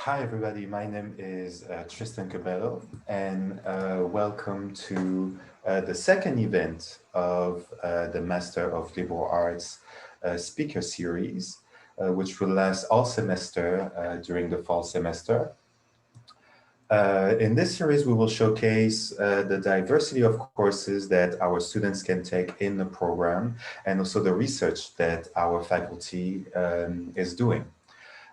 Hi, everybody. My name is Tristan Cabello, and welcome to the second event of the Master of Liberal Arts speaker series, which will last all semester during the fall semester. In this series, we will showcase the diversity of courses that our students can take in the program and also the research that our faculty is doing.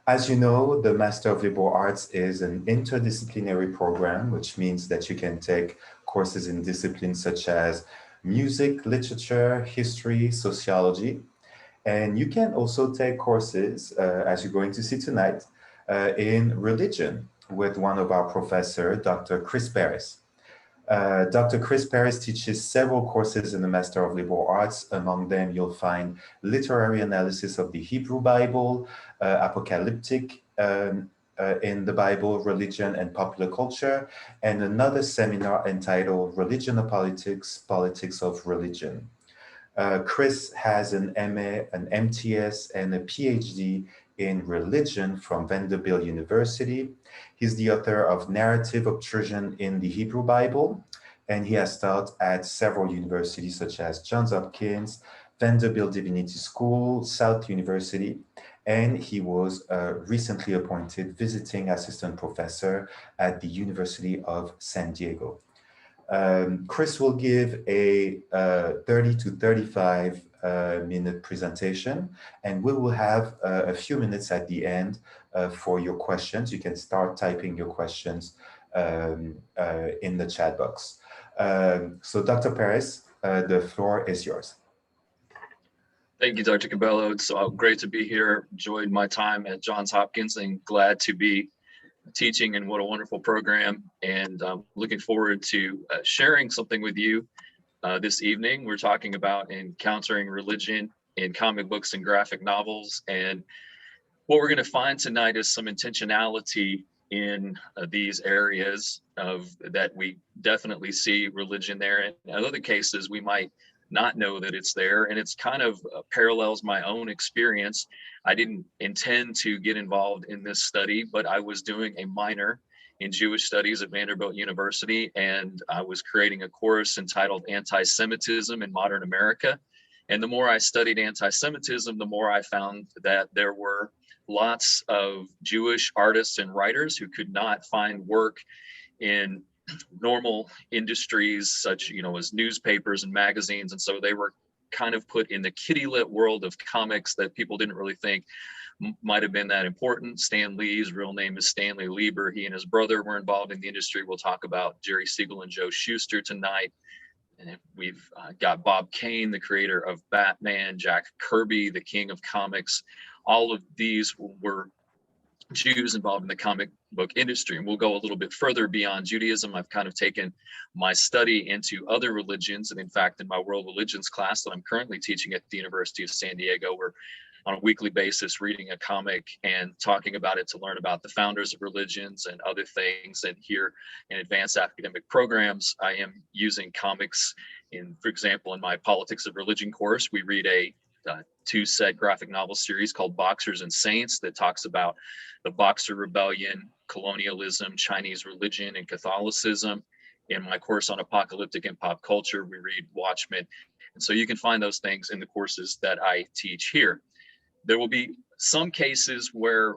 As you know, the Master of Liberal Arts is an interdisciplinary program, which means that you can take courses in disciplines such as music, literature, history, sociology. And you can also take courses, as you're going to see tonight, in religion with one of our professors, Dr. Chris Paris. Dr. Chris Paris teaches several courses in the Master of Liberal Arts. Among them, you'll find literary analysis of the Hebrew Bible, apocalyptic in the Bible, religion and popular culture, and another seminar entitled Religion or Politics, Politics of Religion. Chris has an MA, an MTS, and a PhD in religion from Vanderbilt University. He's the author of Narrative Obtrusion in the Hebrew Bible, and he has taught at several universities such as Johns Hopkins, Vanderbilt Divinity School, South University, and he was recently appointed visiting assistant professor at the University of San Diego. Chris will give a 30 to 35 minute presentation, and we will have a few minutes at the end for your questions. You can start typing your questions in the chat box. So, Dr. Paris, the floor is yours. Thank you, Dr. Cabello. It's great to be here. Enjoyed my time at Johns Hopkins and glad to be teaching, and what a wonderful program. And looking forward to sharing something with you this evening. We're talking about encountering religion in comic books and graphic novels. And what we're going to find tonight is some intentionality in these areas of that we definitely see religion there. And in other cases, we might not know that it's there, and it's kind of parallels my own experience. I didn't intend to get involved in this study, but I was doing a minor in Jewish studies at Vanderbilt University, and I was creating a course entitled Anti-Semitism in Modern America. And the more I studied anti-Semitism, the more I found that there were lots of Jewish artists and writers who could not find work in normal industries such as newspapers and magazines, and so they were kind of put in the kitty lit world of comics that people didn't really think might have been that important. Stan Lee's real name is Stanley Lieber. He and his brother were involved in the industry. We'll talk about Jerry Siegel and Joe Shuster tonight. And we've got Bob Kane, the creator of Batman, Jack Kirby, the king of comics. All of these were Jews involved in the comic book industry. And we'll go a little bit further beyond Judaism. I've kind of taken my study into other religions. And in fact, in my world religions class that I'm currently teaching at the University of San Diego, we're on a weekly basis reading a comic and talking about it to learn about the founders of religions and other things. And here in advanced academic programs, I am using comics for example, in my Politics of Religion course, we read a two-set graphic novel series called Boxers and Saints that talks about the Boxer Rebellion, colonialism, Chinese religion, and Catholicism. In my course on apocalyptic and pop culture, we read Watchmen. And so you can find those things in the courses that I teach here. There will be some cases where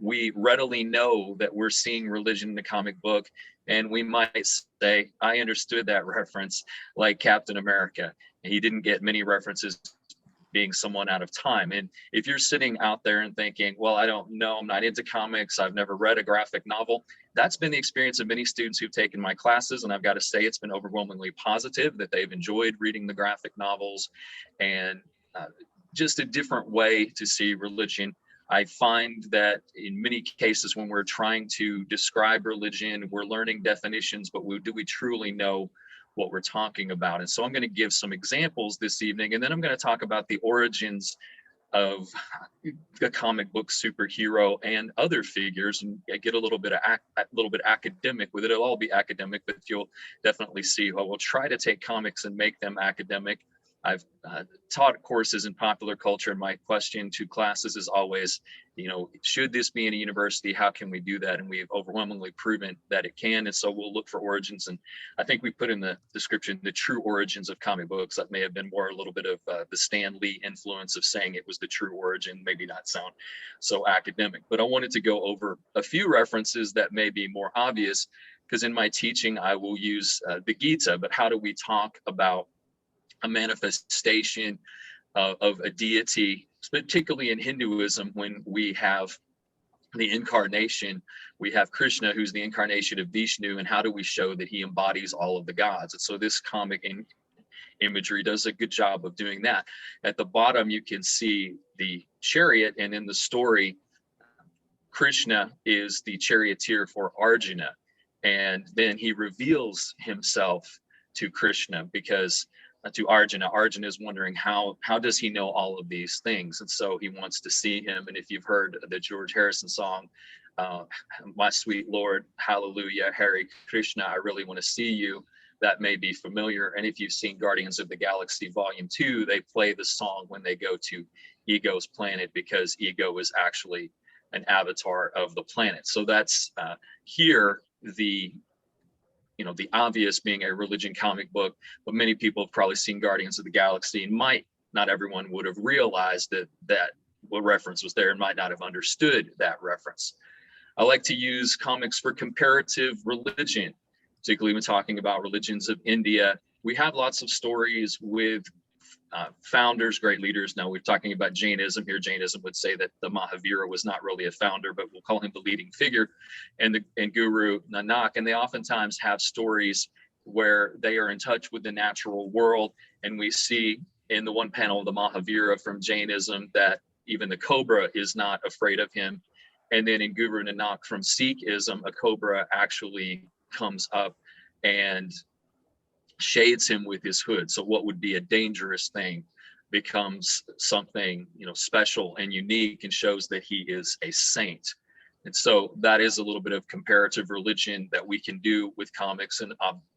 we readily know that we're seeing religion in the comic book, and we might say, I understood that reference, like Captain America. He didn't get many references being someone out of time. And if you're sitting out there and thinking, well, I don't know, I'm not into comics, I've never read a graphic novel, that's been the experience of many students who've taken my classes. And I've got to say, it's been overwhelmingly positive that they've enjoyed reading the graphic novels, and just a different way to see religion. I find that in many cases, when we're trying to describe religion, we're learning definitions, but do we truly know what we're talking about? And so I'm going to give some examples this evening, and then I'm going to talk about the origins of the comic book superhero and other figures, and get a little bit academic with it. It'll all be academic, but you'll definitely see how we'll try to take comics and make them academic. I've taught courses in popular culture, and my question to classes is always, should this be in a university? How can we do that? And we've overwhelmingly proven that it can. And so we'll look for origins. And I think we put in the description the true origins of comic books. That may have been more a little bit of the Stan Lee influence of saying it was the true origin, maybe not sound so academic. But I wanted to go over a few references that may be more obvious, because in my teaching, I will use the Gita. But how do we talk about a manifestation of a deity, particularly in Hinduism, when we have the incarnation, we have Krishna, who's the incarnation of Vishnu, and how do we show that he embodies all of the gods? And so this comic imagery does a good job of doing that. At the bottom, you can see the chariot, and in the story, Krishna is the charioteer for Arjuna, and then he reveals himself to Krishna because to Arjuna. Arjuna is wondering how does he know all of these things, and so he wants to see him. And if you've heard the George Harrison song, "My Sweet Lord, Hallelujah, Hare Krishna, I really want to see you," that may be familiar. And if you've seen Guardians of the Galaxy Volume 2, they play the song when they go to Ego's planet, because Ego is actually an avatar of the planet. So that's here the obvious being a religion comic book, but many people have probably seen Guardians of the Galaxy, and not everyone would have realized that what reference was there, and might not have understood that reference. I like to use comics for comparative religion, particularly when talking about religions of India. We have lots of stories with founders, great leaders. Now we're talking about Jainism here. Jainism would say that the Mahavira was not really a founder, but we'll call him the leading figure, and Guru Nanak. And they oftentimes have stories where they are in touch with the natural world. And we see in the one panel of the Mahavira from Jainism that even the cobra is not afraid of him. And then in Guru Nanak from Sikhism, a cobra actually comes up and shades him with his hood. So what would be a dangerous thing becomes something, special and unique, and shows that he is a saint. And so that is a little bit of comparative religion that we can do with comics. And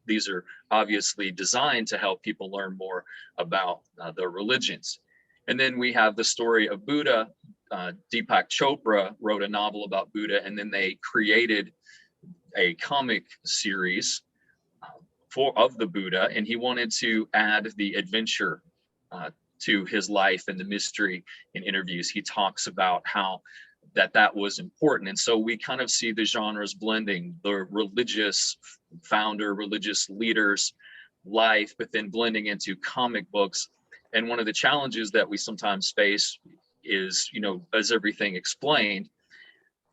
these are obviously designed to help people learn more about their religions. And then we have the story of Buddha. Deepak Chopra wrote a novel about Buddha, and then they created a comic series of the Buddha, and he wanted to add the adventure to his life and the mystery. In interviews, he talks about how that was important. And so we kind of see the genres blending, the religious founder, religious leaders life, but then blending into comic books. And one of the challenges that we sometimes face is, as everything explained,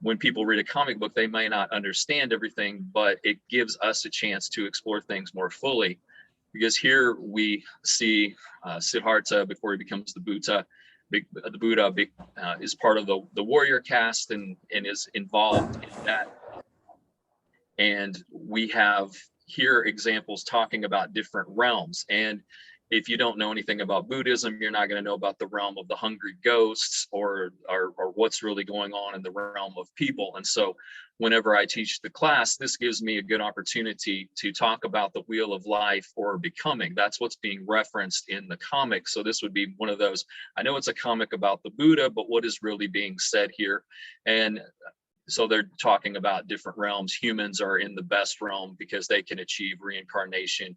when people read a comic book, they may not understand everything, but it gives us a chance to explore things more fully. Because here we see Siddhartha before he becomes the Buddha. The Buddha is part of the warrior caste and is involved in that. And we have here examples talking about different realms. And if you don't know anything about Buddhism, you're not going to know about the realm of the hungry ghosts or what's really going on in the realm of people. And so whenever I teach the class, this gives me a good opportunity to talk about the wheel of life or becoming. That's what's being referenced in the comic. So this would be one of those, I know it's a comic about the Buddha, but what is really being said here? And so they're talking about different realms. Humans are in the best realm because they can achieve reincarnation,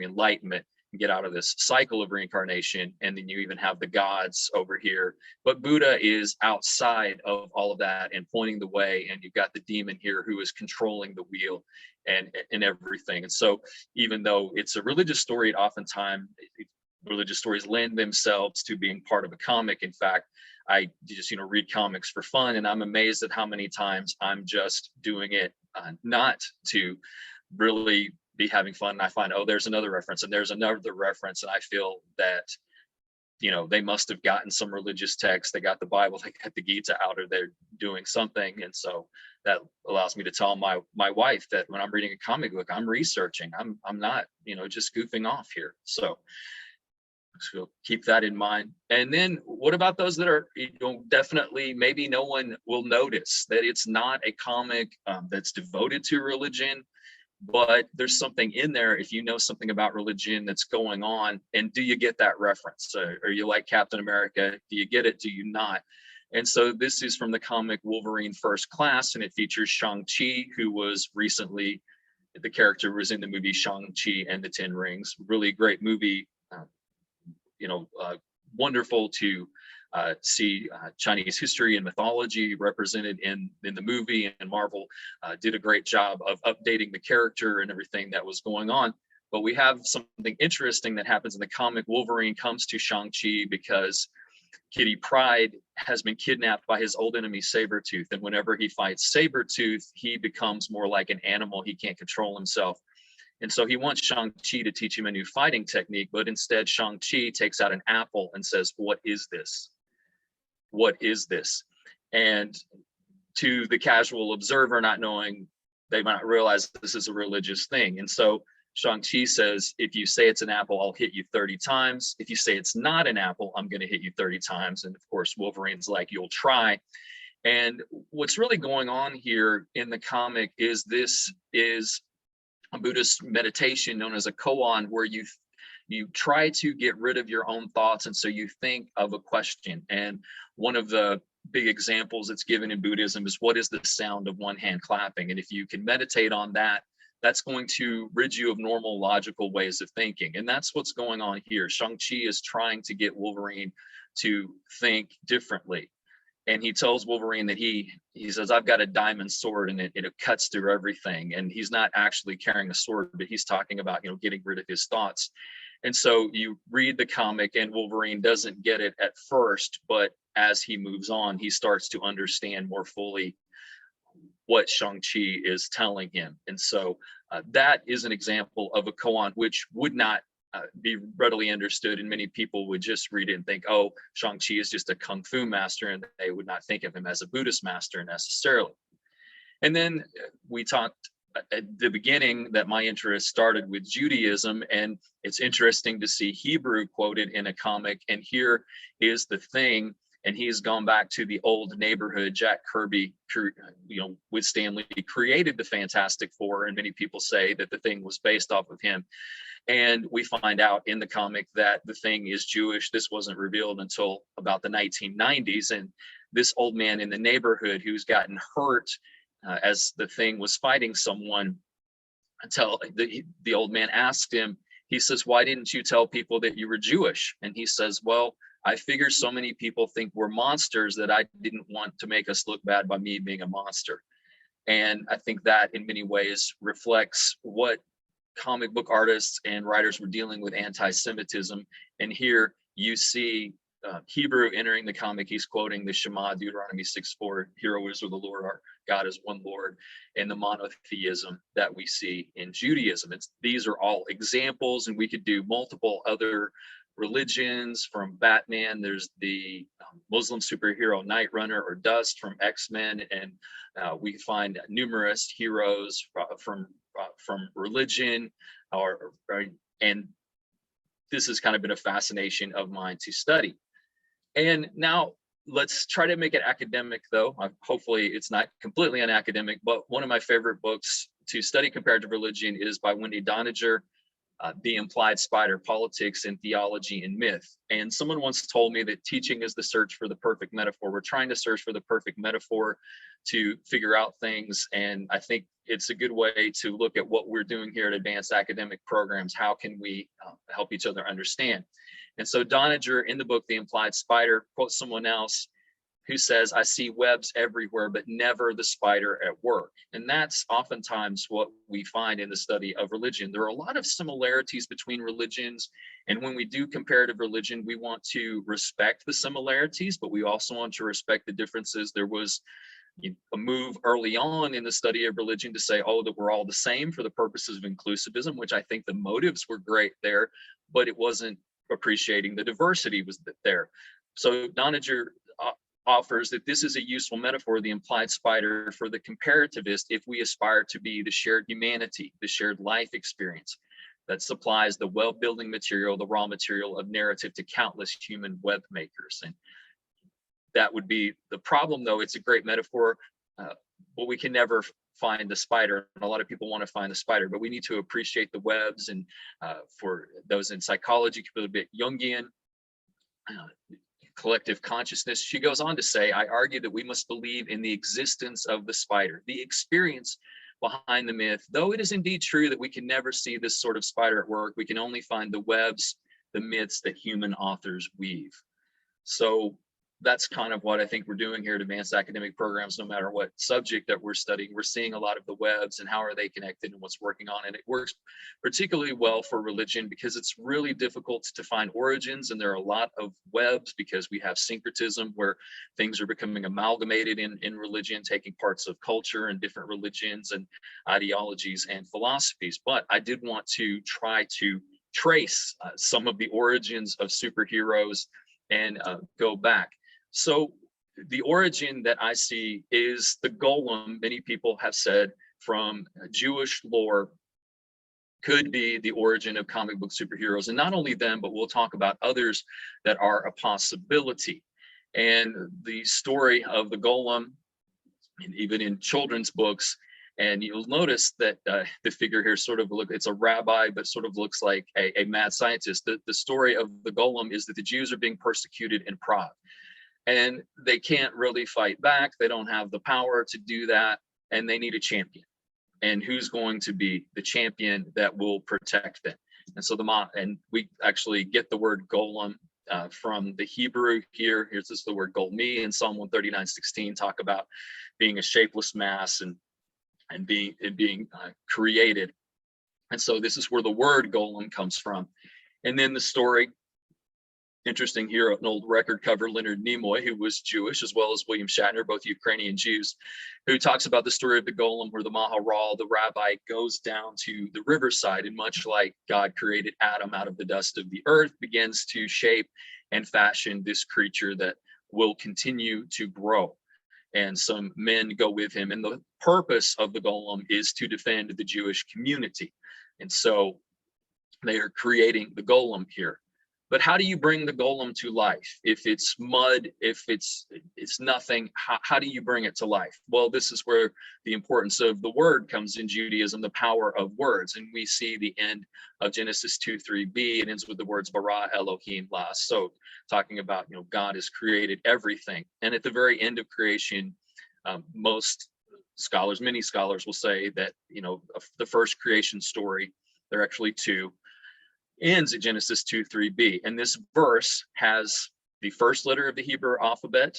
enlightenment, and get out of this cycle of reincarnation. And then you even have the gods over here. But Buddha is outside of all of that and pointing the way. And you've got the demon here who is controlling the wheel and everything. And so even though it's a religious story, oftentimes religious stories lend themselves to being part of a comic. In fact, I just read comics for fun, and I'm amazed at how many times I'm just doing it not to really be having fun. And I find, oh, there's another reference and there's another reference, and I feel that they must have gotten some religious text. They got the Bible, they got the Gita out, or they're doing something. And so that allows me to tell my wife that when I'm reading a comic book, I'm researching. I'm not just goofing off here. So keep that in mind. And then what about those that are definitely maybe no one will notice that it's not a comic that's devoted to religion, but there's something in there if you know something about religion that's going on. And do you get that reference? Are you like Captain America? Do you get it? Do you not? And so this is from the comic Wolverine First Class, and it features Shang-Chi, who was recently, the character was in the movie Shang-Chi and the Ten Rings. Really great movie, wonderful to see Chinese history and mythology represented in the movie, and Marvel did a great job of updating the character and everything that was going on. But we have something interesting that happens in the comic. Wolverine comes to Shang-Chi because Kitty Pryde has been kidnapped by his old enemy Sabretooth, and whenever he fights Sabretooth, he becomes more like an animal. He can't control himself. And so he wants Shang-Chi to teach him a new fighting technique, but instead Shang-Chi takes out an apple and says, "What is this? What is this?" And to the casual observer, not knowing, they might not realize this is a religious thing. And so Shang-Chi says, "If you say it's an apple, I'll hit you 30 times. If you say it's not an apple, I'm going to hit you 30 times. And of course, Wolverine's like, "You'll try." And what's really going on here in the comic is this is a Buddhist meditation known as a koan, where you try to get rid of your own thoughts. And so you think of a question. And one of the big examples that's given in Buddhism is, what is the sound of one hand clapping? And if you can meditate on that, that's going to rid you of normal logical ways of thinking. And that's what's going on here. Shang-Chi is trying to get Wolverine to think differently. And he tells Wolverine that he says, "I've got a diamond sword and it cuts through everything." And he's not actually carrying a sword, but he's talking about, getting rid of his thoughts. And so you read the comic and Wolverine doesn't get it at first, but as he moves on, he starts to understand more fully what Shang-Chi is telling him. And so that is an example of a koan which would not be readily understood, and many people would just read it and think, "Oh, Shang-Chi is just a kung fu master," and they would not think of him as a Buddhist master necessarily. And then we talked at the beginning that my interest started with Judaism, and it's interesting to see Hebrew quoted in a comic. And here is the thing, and he's gone back to the old neighborhood. Jack Kirby, with Stan Lee, created the Fantastic Four, and many people say that the thing was based off of him. And we find out in the comic that the thing is Jewish. This wasn't revealed until about the 1990s. And this old man in the neighborhood who's gotten hurt as the thing was fighting someone, until the old man asked him, he says, "Why didn't you tell people that you were Jewish?" And he says, "Well, I figure so many people think we're monsters that I didn't want to make us look bad by me being a monster." And I think that in many ways reflects what comic book artists and writers were dealing with, anti-Semitism. And here you see Hebrew entering the comic. He's quoting the Shema, Deuteronomy 6:4, "Hear, O Israel, the Lord our God is one Lord," and the monotheism that we see in Judaism. These are all examples, and we could do multiple other religions. From Batman, there's the Muslim superhero Night Runner or Dust from X-Men, and we find numerous heroes from religion, and this has kind of been a fascination of mine to study. And now let's try to make it academic, though. Hopefully it's not completely unacademic, but one of my favorite books to study comparative religion is by Wendy Doniger, The Implied Spider: Politics in Theology and Myth. And someone once told me that teaching is the search for the perfect metaphor. We're trying to search for the perfect metaphor to figure out things. And I think it's a good way to look at what we're doing here at Advanced Academic Programs. How can we help each other understand? And so Doniger, in the book, The Implied Spider, quotes someone else who says, "I see webs everywhere, but never the spider at work." And that's oftentimes what we find in the study of religion. There are a lot of similarities between religions. And when we do comparative religion, we want to respect the similarities, but we also want to respect the differences. There was a move early on in the study of religion to say, "Oh, that we're all the same," for the purposes of inclusivism, which I think the motives were great there, but it wasn't appreciating the diversity was there. So Doniger offers that this is a useful metaphor, the implied spider, for the comparativist if we aspire to be the shared humanity, the shared life experience that supplies the well-building material, the raw material of narrative to countless human web makers. And that would be the problem, though. It's a great metaphor, but we can never find the spider, and a lot of people want to find the spider, but we need to appreciate the webs. And for those in psychology, could be a bit Jungian, collective consciousness. She goes on to say, I argue that we must believe in the existence of the spider, the experience behind the myth. Though it is indeed true that we can never see this sort of spider at work, we can only find the webs, the myths that human authors weave. So that's kind of what I think we're doing here at advanced academic programs. No matter what subject that we're studying, we're seeing a lot of the webs and how are they connected and what's working on. And it works particularly well for religion because it's really difficult to find origins, and there are a lot of webs because we have syncretism where things are becoming amalgamated in religion, taking parts of culture and different religions and ideologies and philosophies. But I did want to try to trace some of the origins of superheroes and go back. So the origin that I see is the golem. Many people have said from Jewish lore could be the origin of comic book superheroes, and not only them, but we'll talk about others that are a possibility. And the story of the golem, and even in children's books, and you'll notice that the figure here sort of it's a rabbi, but sort of looks like a mad scientist. The story of the golem is that the Jews are being persecuted in Prague, and they can't really fight back. They don't have the power to do that, and they need a champion. And who's going to be the champion that will protect them? And so and we actually get the word golem from the Hebrew here. Here's just the word golmi in Psalm 139:16, talk about being a shapeless mass and being created. And so this is where the word golem comes from. And then the story, interesting here, an old record cover, Leonard Nimoy, who was Jewish, as well as William Shatner, both Ukrainian Jews, who talks about the story of the golem, where the Maharal, the rabbi, goes down to the riverside, and much like God created Adam out of the dust of the earth, begins to shape and fashion this creature that will continue to grow. And some men go with him, and the purpose of the golem is to defend the Jewish community. And so they are creating the golem here. But how do you bring the golem to life? If it's mud, if it's nothing, how do you bring it to life? Well, this is where the importance of the word comes in Judaism, the power of words. And we see the end of Genesis 2:3b. It ends with the words bara Elohim la'asot, talking about, God has created everything. And at the very end of creation, most scholars, many scholars will say that, the first creation story, there are actually two, ends at Genesis 2:3b. And this verse has the first letter of the Hebrew alphabet,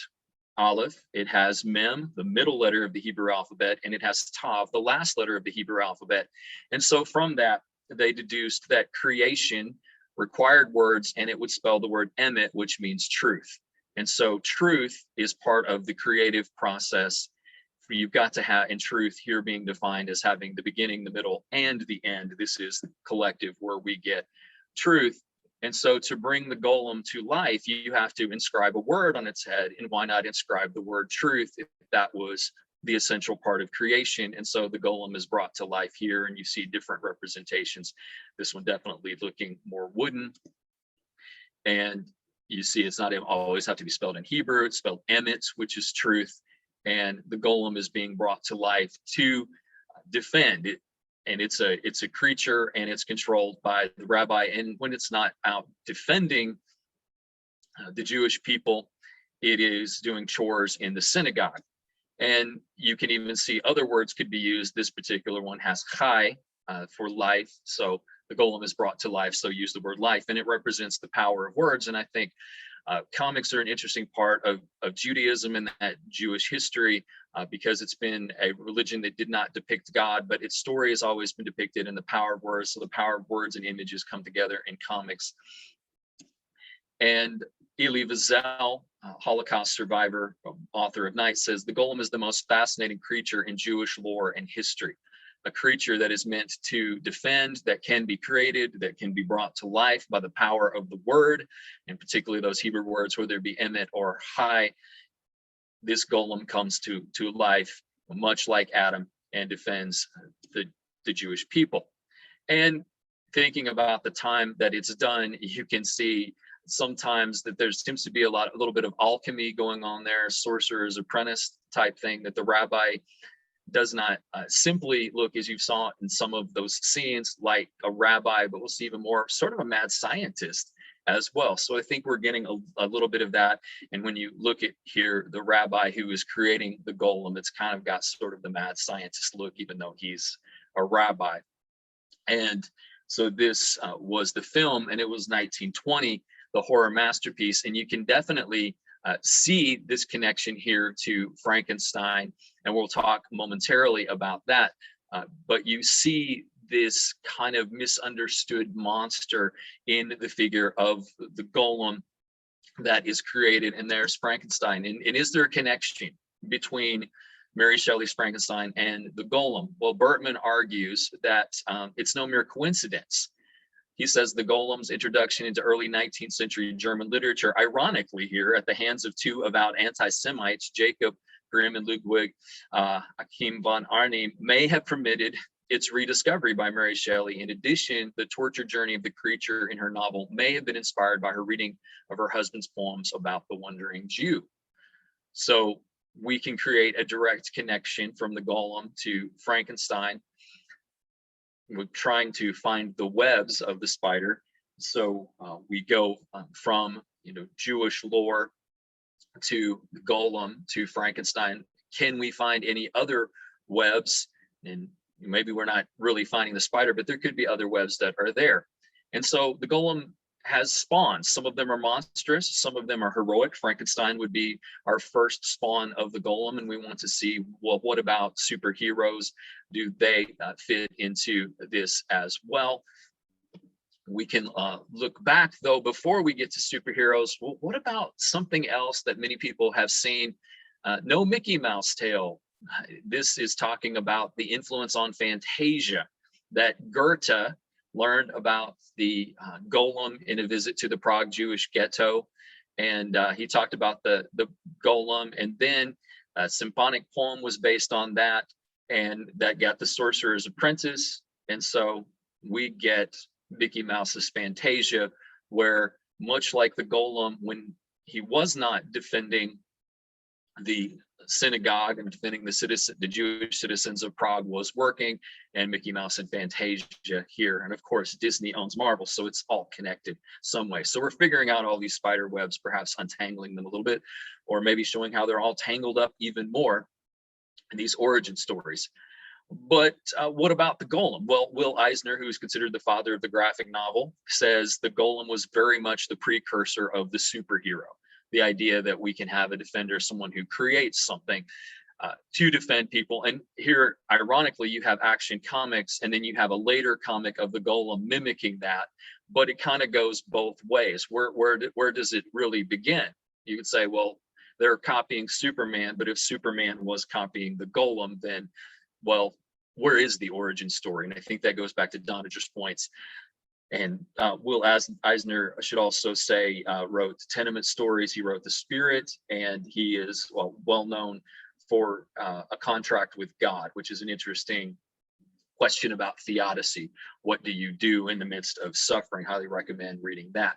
Aleph. It has Mem, the middle letter of the Hebrew alphabet, and it has Tav, the last letter of the Hebrew alphabet. And so from that, they deduced that creation required words, and it would spell the word emet, which means truth. And so truth is part of the creative process. You've got to have, in truth, here being defined as having the beginning, the middle, and the end. This is collective where we get truth. And so to bring the golem to life, you have to inscribe a word on its head. And why not inscribe the word truth if that was the essential part of creation? And so the golem is brought to life here, and you see different representations. This one definitely looking more wooden. And you see it's not always have to be spelled in Hebrew. It's spelled emet, which is truth. And the golem is being brought to life to defend it. And it's a creature, and it's controlled by the rabbi. And when it's not out defending the Jewish people, it is doing chores in the synagogue. And you can even see other words could be used. This particular one has chai for life. So the golem is brought to life. So use the word life, and it represents the power of words. And I think comics are an interesting part of Judaism and that Jewish history because it's been a religion that did not depict God, but its story has always been depicted in the power of words. So the power of words and images come together in comics. And Elie Wiesel, Holocaust survivor, author of Night, says the golem is the most fascinating creature in Jewish lore and history. A creature that is meant to defend, that can be created, that can be brought to life by the power of the word, and particularly those Hebrew words, whether it be emet or chai. This golem comes to life, much like Adam, and defends the Jewish people. And thinking about the time that it's done, you can see sometimes that there seems to be a little bit of alchemy going on there, sorcerer's apprentice type thing, that the rabbi does not simply look, as you saw in some of those scenes, like a rabbi, but we'll see even more sort of a mad scientist as well. So I think we're getting a little bit of that. And when you look at here, the rabbi who is creating the golem, it's kind of got sort of the mad scientist look, even though he's a rabbi. And so this was the film, and it was 1920, the horror masterpiece. And you can definitely see this connection here to Frankenstein, and we'll talk momentarily about that. But you see this kind of misunderstood monster in the figure of the golem that is created, and there's Frankenstein. And is there a connection between Mary Shelley's Frankenstein and the golem? Well, Bertman argues that it's no mere coincidence. He says the golem's introduction into early 19th century German literature, ironically here, at the hands of two avowed anti-Semites, Jacob Grimm and Ludwig Achim von Arnim, may have permitted its rediscovery by Mary Shelley. In addition, the torture journey of the creature in her novel may have been inspired by her reading of her husband's poems about the Wandering Jew. So we can create a direct connection from the golem to Frankenstein. We're trying to find the webs of the spider. So we go from Jewish lore to the golem to Frankenstein. Can we find any other webs? And maybe we're not really finding the spider, but there could be other webs that are there. And so the golem has spawns. Some of them are monstrous, some of them are heroic. Frankenstein would be our first spawn of the golem, and we want to see, well, what about superheroes? Do they fit into this as well? We can look back, though, before we get to superheroes. Well, what about something else that many people have seen? No Mickey Mouse tale. This is talking about the influence on Fantasia that Goethe learned about the golem in a visit to the Prague Jewish ghetto. And he talked about the golem, and then a symphonic poem was based on that, and that got the Sorcerer's Apprentice. And so we get Mickey Mouse's Fantasia, where much like the golem, when he was not defending the synagogue and defending the Jewish citizens of Prague, was working, and Mickey Mouse and Fantasia here. And of course, Disney owns Marvel, so it's all connected some way. So we're figuring out all these spider webs, perhaps untangling them a little bit, or maybe showing how they're all tangled up even more in these origin stories. But what about the golem? Well, Will Eisner, who is considered the father of the graphic novel, says the golem was very much the precursor of the superhero. The idea that we can have a defender, someone who creates something to defend people. And here, ironically, you have Action Comics, and then you have a later comic of the golem mimicking that. But it kind of goes both ways. Where does it really begin? You could say, well, they're copying Superman, but if Superman was copying the golem, then, well, where is the origin story? And I think that goes back to Donager's points. And Will Eisner, I should also say, wrote Tenement Stories. He wrote The Spirit, and he is well known for A Contract with God, which is an interesting question about theodicy. What do you do in the midst of suffering? Highly recommend reading that.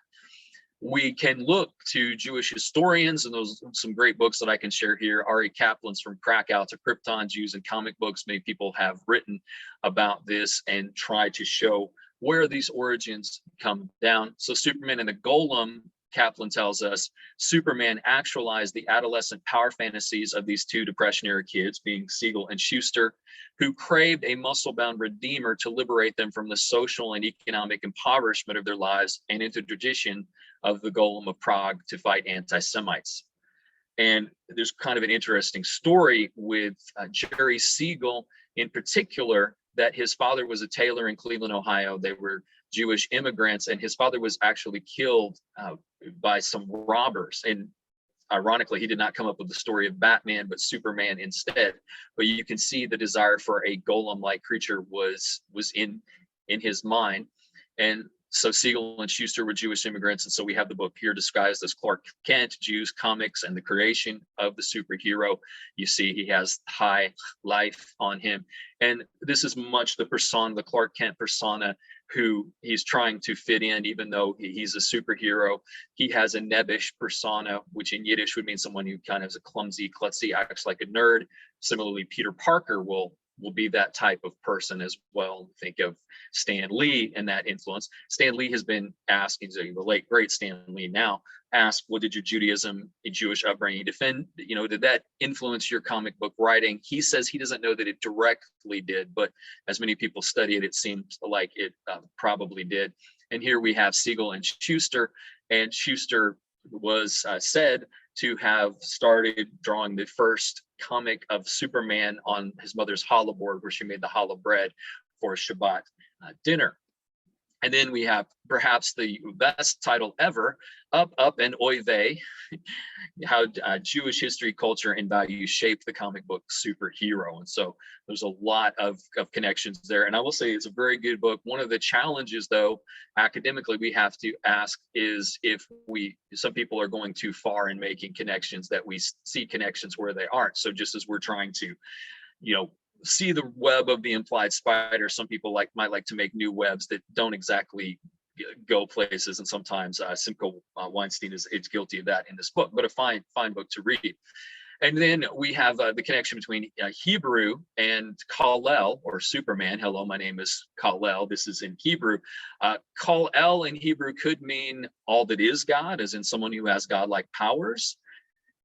We can look to Jewish historians, and those some great books that I can share here. Ari Kaplan's From Krakow to Krypton, Jews and Comic Books. Many people have written about this and try to show where these origins come down. So Superman and the Golem, Kaplan tells us, Superman actualized the adolescent power fantasies of these two Depression-era kids, being Siegel and Schuster, who craved a muscle-bound redeemer to liberate them from the social and economic impoverishment of their lives and into the tradition of the Golem of Prague to fight anti-Semites. And there's kind of an interesting story with Jerry Siegel in particular, that his father was a tailor in Cleveland, Ohio. They were Jewish immigrants, and his father was actually killed by some robbers. And ironically, he did not come up with the story of Batman, but Superman instead. But you can see the desire for a golem-like creature was in his mind. And So Siegel and Schuster were Jewish immigrants, and so we have the book here disguised as Clark Kent, Jews, comics, and the creation of the superhero. You see he has high life on him, and this is much the persona, the Clark Kent persona, who he's trying to fit in, even though he's a superhero. He has a nebbish persona, which in Yiddish would mean someone who kind of is a clumsy, klutzy, acts like a nerd. Similarly, Peter Parker will be that type of person as well. Think of Stan Lee and that influence. Stan Lee has been asked, he's the late great Stan Lee now, asked, what did your Judaism and Jewish upbringing defend? Did that influence your comic book writing? He says he doesn't know that it directly did, but as many people study it, it seems like it probably did. And here we have Siegel and Schuster was said to have started drawing the first comic of Superman on his mother's challah board, where she made the challah bread for Shabbat dinner. And then we have perhaps the best title ever, Up, Up, and Oy Vey, how Jewish history, culture, and values shape the comic book superhero. And so there's a lot of connections there. And I will say it's a very good book. One of the challenges, though, academically, we have to ask is if some people are going too far in making connections, that we see connections where they aren't. So just as we're trying to, see the web of the implied spider, some people might like to make new webs that don't exactly go places, and sometimes Simcha Weinstein is guilty of that in this book, but a fine book to read. And then we have the connection between Hebrew and Kal-El, or Superman. Hello, my name is Kal-El. This is in Hebrew. Kal-El in Hebrew could mean all that is God, as in someone who has godlike powers.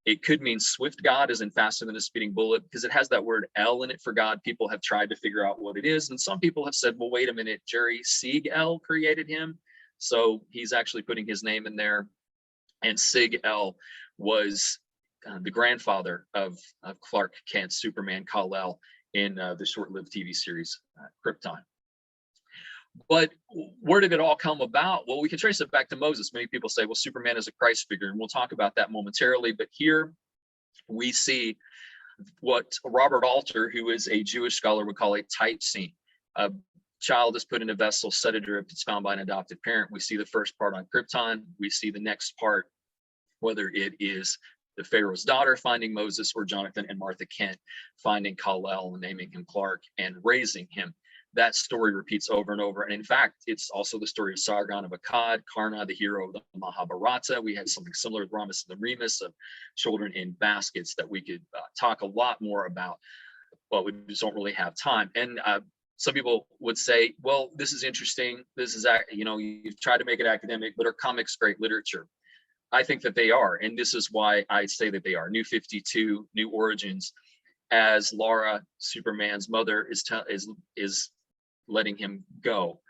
It could mean swift God, as in faster than a speeding bullet, because it has that word L in it for God. People have tried to figure out what it is. And some people have said, well, wait a minute, Jerry Siegel created him. So he's actually putting his name in there. And Siegel was the grandfather of Clark Kent's Superman, Kal-El, in the short-lived TV series Krypton. But where did it all come about? Well, we can trace it back to Moses. Many people say, well, Superman is a Christ figure, and we'll talk about that momentarily. But here we see what Robert Alter, who is a Jewish scholar, would call a type scene. A child is put in a vessel, set adrift, it's found by an adopted parent. We see the first part on Krypton. We see the next part, whether it is the Pharaoh's daughter finding Moses, or Jonathan and Martha Kent finding Kal-El and naming him Clark and raising him. That story repeats over and over. And in fact, it's also the story of Sargon of Akkad, Karna, the hero of the Mahabharata. We had something similar with Ramis and the Remus, of children in baskets, that we could talk a lot more about, but we just don't really have time. And some people would say, well, this is interesting. This is, you've tried to make it academic, but are comics great literature? I think that they are. And this is why I say that they are. New 52, New Origins, as Lara, Superman's mother, is letting him go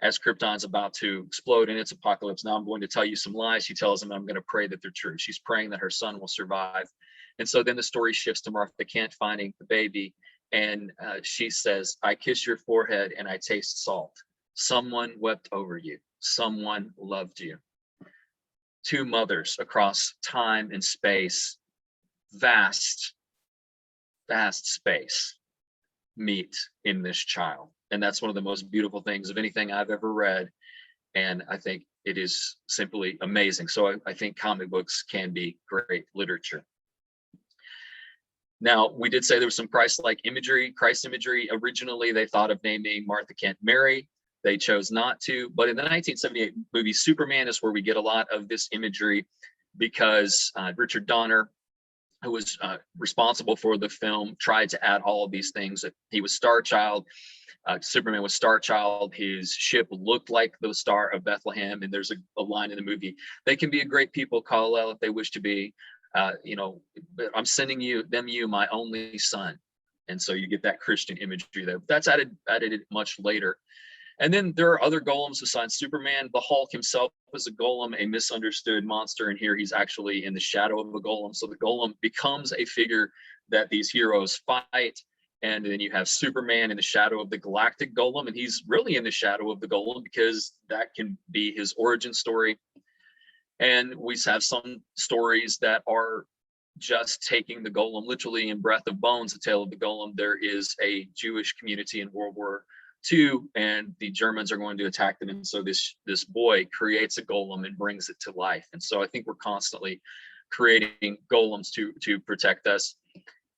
as Krypton's about to explode in its apocalypse. Now I'm going to tell you some lies. She tells him, I'm going to pray that they're true. She's praying that her son will survive. And so then the story shifts to Martha Kent finding the baby. And she says, I kiss your forehead and I taste salt. Someone wept over you. Someone loved you. Two mothers across time and space, vast space, meet in this child. And that's one of the most beautiful things of anything I've ever read. And I think it is simply amazing. So I think comic books can be great literature. Now, we did say there was some Christ imagery. Originally, they thought of naming Martha Kent Mary. They chose not to. But in the 1978 movie Superman is where we get a lot of this imagery, because Richard Donner, who was responsible for the film, tried to add all of these things. He was Star Child. Superman was Star Child. His ship looked like the Star of Bethlehem. And there's a line in the movie, they can be a great people, Kal-El, if they wish to be. I'm sending you, my only son. And so you get that Christian imagery there. That's added much later. And then there are other golems besides Superman. The Hulk himself is a golem, a misunderstood monster. And here he's actually in the shadow of a golem. So the golem becomes a figure that these heroes fight. And then you have Superman in the shadow of the galactic golem. And he's really in the shadow of the golem because that can be his origin story. And we have some stories that are just taking the golem literally in Breath of Bones, A Tale of the Golem. There is a Jewish community in World War II, and the Germans are going to attack them. And so this boy creates a golem and brings it to life. And so I think we're constantly creating golems to protect us.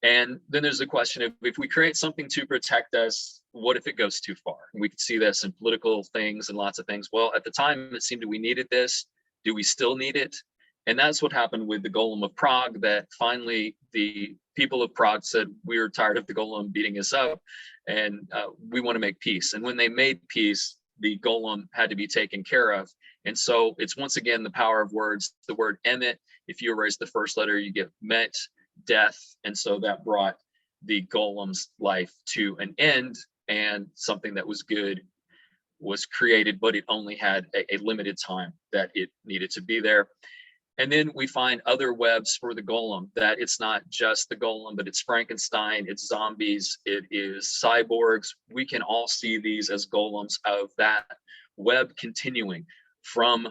And then there's the question of, if we create something to protect us, what if it goes too far? And we could see this in political things and lots of things. Well, at the time, it seemed that we needed this. Do we still need it? And that's what happened with the Golem of Prague, that finally the people of Prague said, we're tired of the golem beating us up, and we want to make peace. And when they made peace, the golem had to be taken care of. And so it's once again the power of words. The word emet, if you erase the first letter, you get met, death. And so that brought the golem's life to an end, and something that was good was created, but it only had a limited time that it needed to be there. And then we find other webs for the golem, that it's not just the golem, but it's Frankenstein, it's zombies, it is cyborgs. We can all see these as golems of that web continuing from,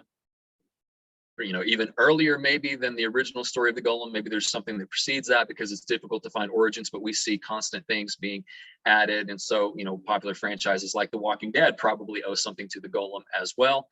even earlier maybe than the original story of the golem. Maybe there's something that precedes that, because it's difficult to find origins, but we see constant things being added. And so, popular franchises like The Walking Dead probably owe something to the golem as well.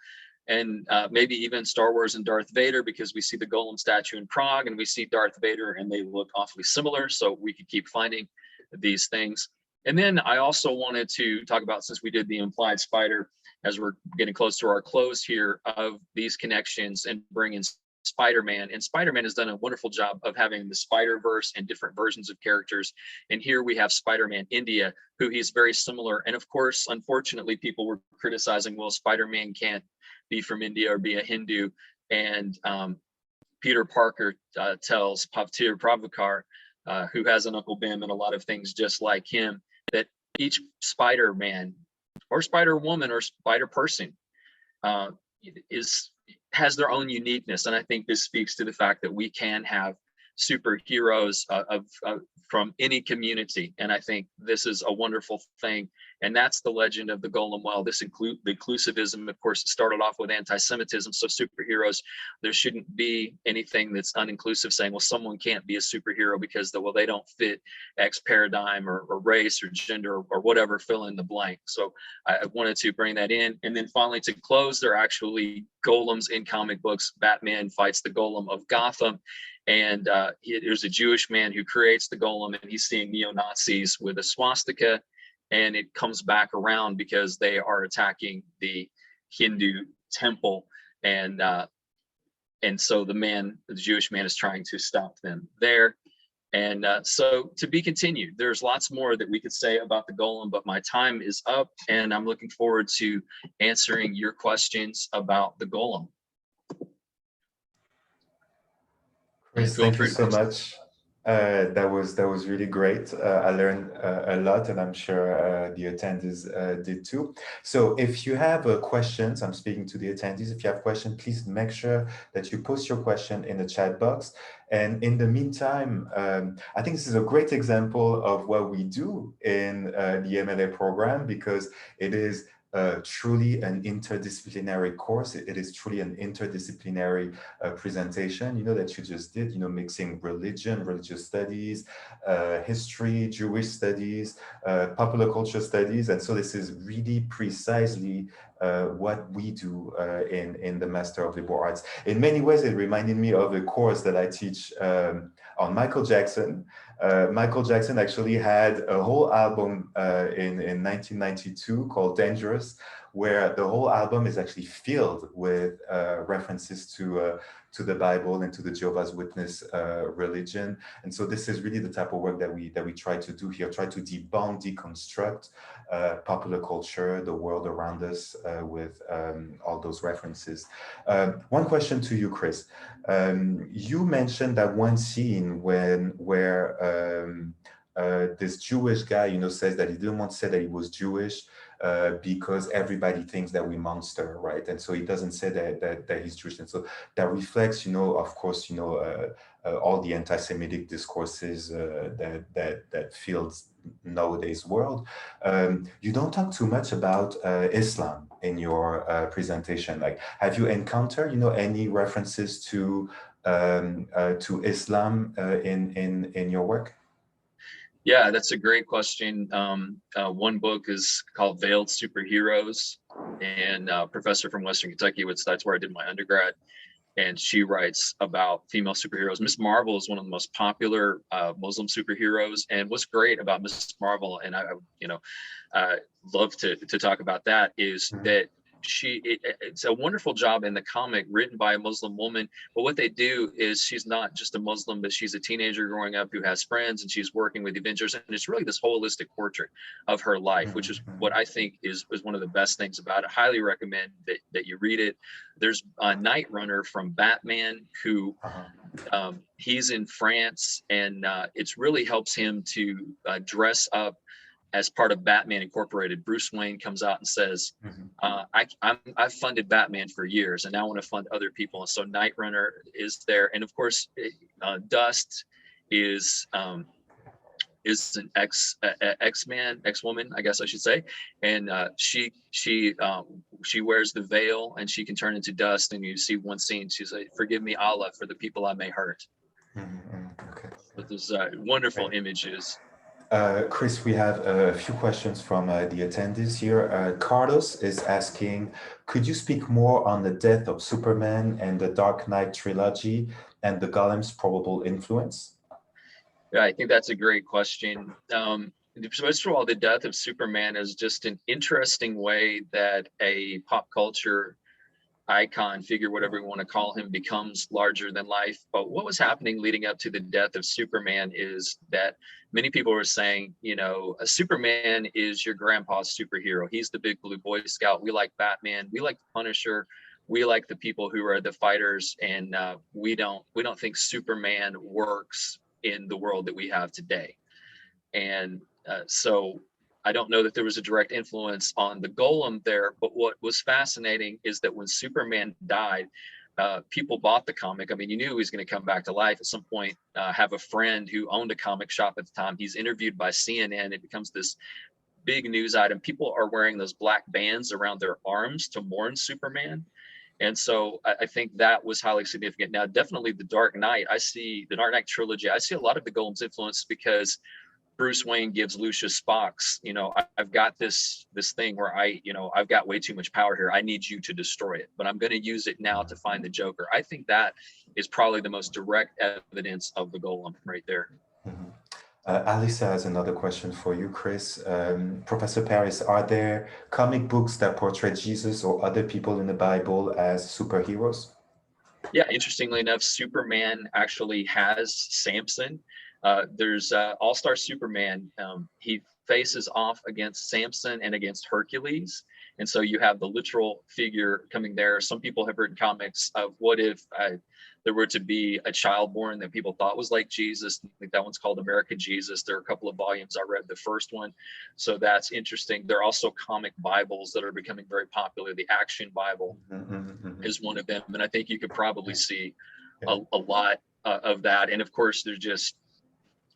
And maybe even Star Wars and Darth Vader, because we see the golem statue in Prague and we see Darth Vader and they look awfully similar. So we could keep finding these things. And then I also wanted to talk about, since we did the implied spider, as we're getting close to our close here, of these connections and bringing Spider-Man. And Spider-Man has done a wonderful job of having the Spider-Verse and different versions of characters. And here we have Spider-Man India, who he's very similar. And of course, unfortunately, people were criticizing, well, Spider-Man can't be from India or be a Hindu. And Peter Parker tells Pavtir Pravakar, who has an Uncle Ben and a lot of things just like him, that each Spider-Man or Spider-Woman or Spider-Person has their own uniqueness. And I think this speaks to the fact that we can have superheroes from any community. And I think this is a wonderful thing. And that's the legend of the golem. Well, the inclusivism, of course, it started off with anti-Semitism. So superheroes, there shouldn't be anything that's uninclusive, saying, well, someone can't be a superhero because they don't fit X paradigm or race or gender or whatever, fill in the blank. So I wanted to bring that in. And then finally, to close, there are actually golems in comic books. Batman fights the golem of Gotham. And there's a Jewish man who creates the golem, and he's seeing neo-Nazis with a swastika, and it comes back around because they are attacking the Hindu temple, and so the Jewish man is trying to stop them there. And so to be continued. There's lots more that we could say about the golem, but my time is up, and I'm looking forward to answering your questions about the golem. Chris, thank you so much. That was really great. I learned a lot, and I'm sure the attendees did too. So if you have questions, I'm speaking to the attendees. If you have questions, please make sure that you post your question in the chat box. And in the meantime, I think this is a great example of what we do in the MLA program, because it is truly an interdisciplinary course. It is truly an interdisciplinary presentation, that you just did, mixing religion, religious studies, history, Jewish studies, popular culture studies. And so this is really precisely what we do in the Master of Liberal Arts. In many ways, it reminded me of a course that I teach on Michael Jackson. Michael Jackson actually had a whole album in 1992 called Dangerous, where the whole album is actually filled with references to the Bible and to the Jehovah's Witness religion. And so this is really the type of work that we try to do here, try to debunk, deconstruct popular culture, the world around us with all those references. One question to you, Chris. You mentioned that one scene where this Jewish guy, says that he didn't want to say that he was Jewish because everybody thinks that we monster, right? And so he doesn't say that he's Jewish. And so that reflects, of course, all the anti-Semitic discourses that fills nowadays world. You don't talk too much about Islam in your presentation. Like, have you encountered, any references to Islam in your work? Yeah, that's a great question. One book is called Veiled Superheroes, and a professor from Western Kentucky, which that's where I did my undergrad, and she writes about female superheroes. Miss Marvel is one of the most popular Muslim superheroes, and what's great about Miss Marvel, and you know, uh, love to talk about that, is Mhm. that it's a wonderful job in the comic written by a Muslim woman. But what they do is she's not just a Muslim, but she's a teenager growing up who has friends, and she's working with the Avengers, and it's really this holistic portrait of her life, which is what Mhm. I think is one of the best things about it. Highly recommend that you read it. There's a Night Runner from Batman who Uh-huh. he's in France, and it's really helps him to dress up as part of Batman Incorporated. Bruce Wayne comes out and says, Mhm. I've funded Batman for years, and now I want to fund other people. And so Night Runner is there, and of course, Dust is an ex-man, ex-woman, I guess I should say, and she wears the veil, and she can turn into dust. And you see one scene, she's like, "Forgive me, Allah, for the people I may hurt." Mhm. Okay. But there's wonderful Great. images. Chris, we have a few questions from the attendees here. Carlos is asking, could you speak more on the death of Superman and the Dark Knight trilogy and the Golem's probable influence? Yeah, I think that's a great question. First of all, the death of Superman is just an interesting way that a pop culture icon figure, whatever you want to call him, becomes larger than life. But what was happening leading up to the death of Superman is that many people were saying, a Superman is your grandpa's superhero. He's the big blue Boy Scout. We like Batman. We like the Punisher. We like the people who are the fighters, and we don't think Superman works in the world that we have today. And so I don't know that there was a direct influence on the golem there, but what was fascinating is that when Superman died, people bought the comic. I mean, you knew he was going to come back to life at some point. Have a friend who owned a comic shop at the time. He's interviewed by CNN. It becomes this big news item. People are wearing those black bands around their arms to mourn Superman. And so I think that was highly significant. Now, definitely the Dark Knight. I see the Dark Knight trilogy. I see a lot of the Golem's influence because Bruce Wayne gives Lucius Fox, I've got this thing where I've got way too much power here. I need you to destroy it, but I'm going to use it now to find the Joker. I think that is probably the most direct evidence of the golem right there. Mhm. Alisa has another question for you, Chris. Professor Paris, are there comic books that portray Jesus or other people in the Bible as superheroes? Yeah, interestingly enough, Superman actually has Samson. There's All-Star Superman. He faces off against Samson and against Hercules. And so you have the literal figure coming there. Some people have written comics of what if there were to be a child born that people thought was like Jesus. I think that one's called American Jesus. There are a couple of volumes. I read the first one. So that's interesting. There are also comic Bibles that are becoming very popular. The Action Bible Mhm. is one of them. And I think you could probably Yeah, see yeah. a lot of that. And of course, there's just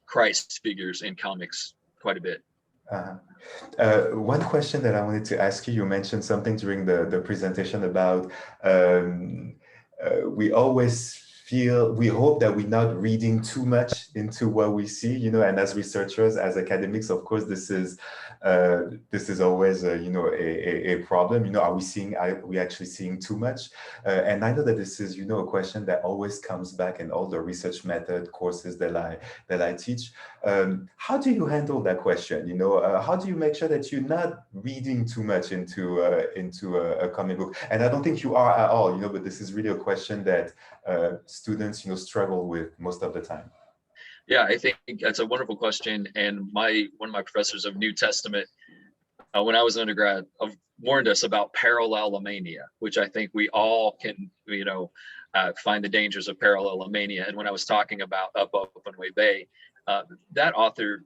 Christ figures in comics quite a bit. Uh-huh. One question that I wanted to ask you, you mentioned something during the presentation about we always feel, we hope that we're not reading too much into what we see, and as researchers, as academics, of course, this is always, a problem. Are we actually seeing too much? And I know that this is, a question that always comes back in all the research method courses that I teach. How do you handle that question? How do you make sure that you're not reading too much into a comic book? And I don't think you are at all, but this is really a question that students, struggle with most of the time. Yeah, I think that's a wonderful question. And one of my professors of New Testament, when I was an undergrad, warned us about parallelomania, which I think we all can, find the dangers of parallelomania. And when I was talking about Up, Up, and Way Bay, that author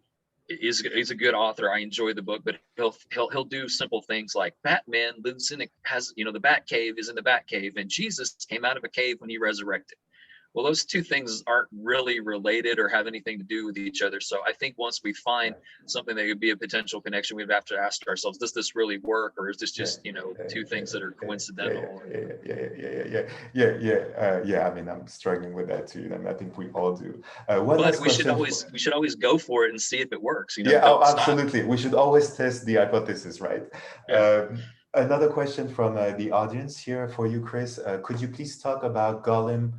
is a good author. I enjoy the book, but he'll do simple things like Batman lives in the Bat cave is in the Bat cave, and Jesus came out of a cave when he resurrected. Well, those two things aren't really related or have anything to do with each other. So I think once we find something that could be a potential connection, we'd have to ask ourselves, does this really work? Or is this Yeah, just, two things that are coincidental? yeah. I mean, I'm struggling with that too, and I think we all do. One But last question. we should always go for it and see if it works, Yeah, oh, don't stop. absolutely. We should always test the hypothesis, right? Yeah. Another question from the audience here for you, Chris. Could you please talk about Golem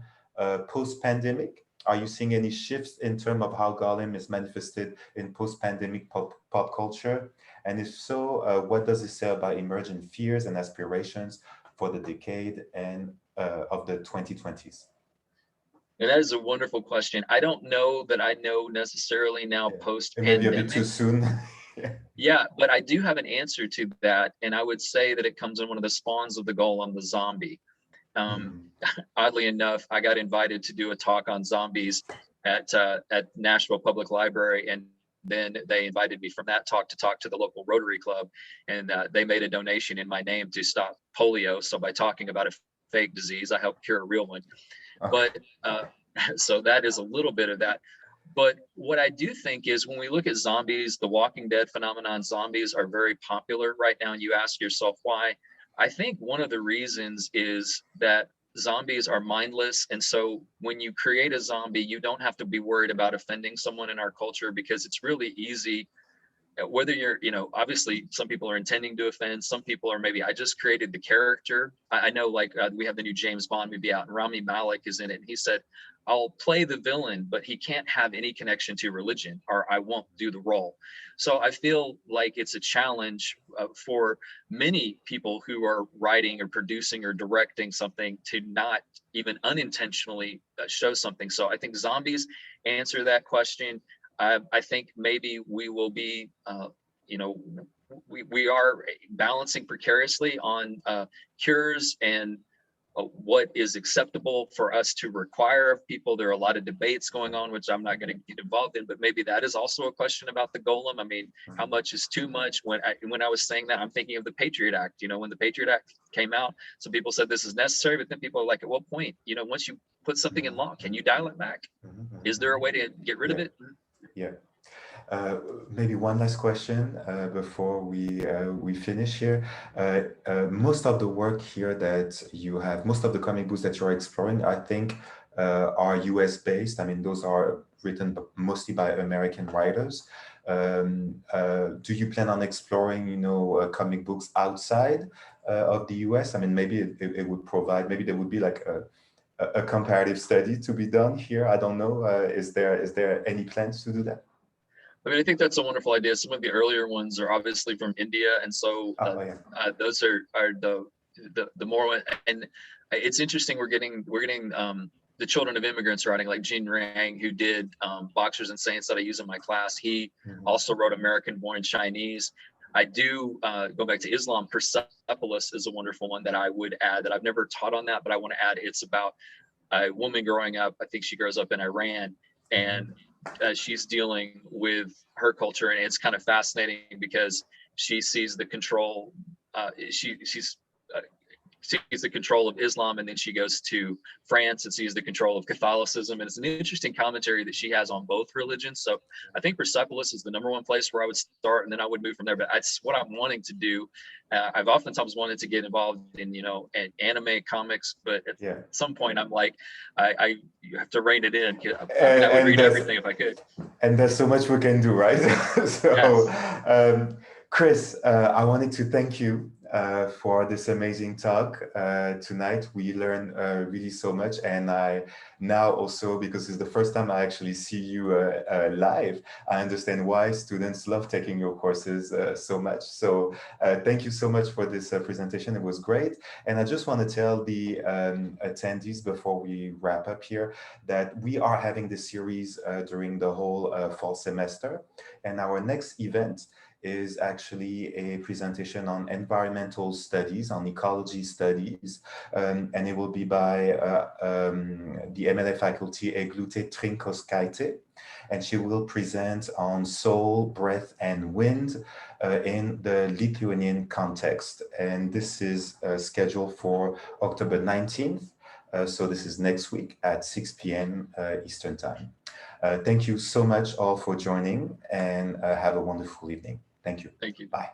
post-pandemic? Are you seeing any shifts in terms of how Golem is manifested in post-pandemic pop culture? And if so, what does it say about emerging fears and aspirations for the decade and of the 2020s? And that is a wonderful question. I don't know that I know necessarily now Yeah. It may be a bit too post-pandemic. soon. Yeah. Yeah, but I do have an answer to that. And I would say that it comes in one of the spawns of the golem, the zombie. Mhm. Oddly enough, I got invited to do a talk on zombies at Nashville Public Library, and then they invited me from that talk to the local Rotary Club, and they made a donation in my name to stop polio. So by talking about a fake disease, I helped cure a real one. But so that is a little bit of that. But what I do think is when we look at zombies, the Walking Dead phenomenon, zombies are very popular right now. And you ask yourself why. I think one of the reasons is that zombies are mindless. And so when you create a zombie, you don't have to be worried about offending someone in our culture because it's really easy. Whether you're, obviously some people are intending to offend, some people are maybe, I just created the character. I know like we have the new James Bond movie out and Rami Malek is in it. And he said, I'll play the villain, but he can't have any connection to religion or I won't do the role. So I feel like it's a challenge for many people who are writing or producing or directing something to not even unintentionally show something. So I think zombies answer that question. I think maybe we will be, we are balancing precariously on cures and what is acceptable for us to require of people. There are a lot of debates going on, which I'm not going to get involved in, but maybe that is also a question about the golem. I mean, how much is too much? When I was saying that, I'm thinking of the Patriot Act. When the Patriot Act came out, some people said this is necessary, but then people are like, at what point? Once you put something in law, can you dial it back? Is there a way to get rid of it? Yeah. Maybe one last question before we finish here. Most of the work here that you have, most of the comic books that you're exploring, I think, are US based. I mean, those are written mostly by American writers. Do you plan on exploring, comic books outside of the US? I mean, maybe it would provide, maybe there would be like a comparative study to be done here. I don't know. Is there any plans to do that? I mean, I think that's a wonderful idea. Some of the earlier ones are obviously from India, and so those are the more. And it's interesting. We're getting the children of immigrants writing, like Gene Rang, who did Boxers and Saints that I use in my class. He also wrote American Born Chinese. I do go back to Islam. Persepolis is a wonderful one that I would add that I've never taught on that, but I want to add. It's about a woman growing up. I think she grows up in Iran, and she's dealing with her culture, and it's kind of fascinating because she sees the control. She's sees the control of Islam, and then she goes to France and sees the control of Catholicism. And it's an interesting commentary that she has on both religions. So I think Persepolis is the #1 place where I would start, and then I would move from there. But that's what I'm wanting to do. I've oftentimes wanted to get involved in, anime comics, but at some point I'm like, you have to rein it in. I would read everything if I could. And there's so much we can do, right? So, yes. Chris, I wanted to thank you for this amazing talk tonight. We learned really so much, and I now also, because it's the first time I actually see you live, I understand why students love taking your courses so much. So thank you so much for this presentation. It was great. And I just want to tell the attendees before we wrap up here that we are having this series during the whole fall semester, and our next event is actually a presentation on environmental studies, on ecology studies, and it will be by the MLA faculty Eglute Trinkoskaite, and she will present on soul, breath, and wind in the Lithuanian context. And this is scheduled for October 19th. So this is next week at 6 p.m. Eastern Time. Thank you so much all for joining, and have a wonderful evening. Thank you. Thank you. Bye.